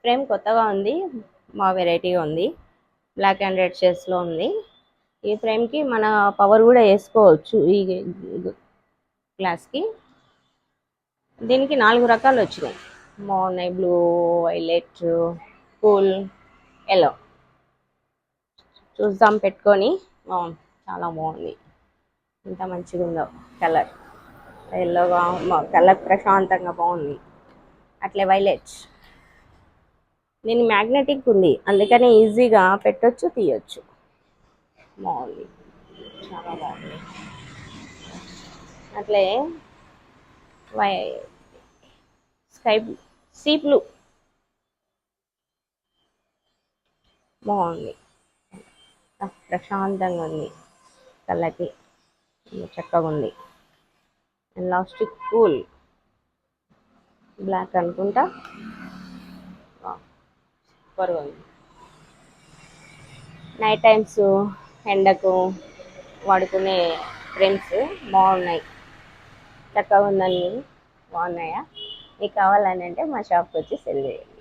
Frame కొత్తగా ఉంది, మా వెరైటీగా ఉంది. బ్లాక్ అండ్ రెడ్ షేడ్స్లో ఉంది. ఈ ఫ్రేమ్కి మన పవర్ కూడా వేసుకోవచ్చు. ఈ గ్లాస్కి దీనికి 4 రకాలు వచ్చినాయి. బాగున్నాయి. Blue, violet, cool, yellow. చూద్దాం పెట్టుకొని. చాలా బాగుంది. ఎంత మంచిగా ఉందో కలర్. ఎల్లోగా కలర్ ప్రశాంతంగా బాగుంది. అట్లే వైలెట్. దీని మ్యాగ్నెటిక్ ఉంది, అందుకనే ఈజీగా పెట్టొచ్చు, తీయొచ్చు. బాగుంది, చాలా బాగుంది. అట్లే స్కై సీ బ్లూ బాగుంది. ప్రశాంతంగా ఉంది, కళ్ళకి చక్కగా ఉంది. లాస్ట్ కూల్ బ్లాక్ అనుకుంటా. సూపర్ ఉంది. నైట్ టైమ్స్ ఎండకు వాడుకునే ఫ్రేమ్స్ బాగున్నాయి. చక్కగా ఉందని బాగున్నాయా? మీకు కావాలని అంటే మా షాప్కి వచ్చి సెల్ చేయండి.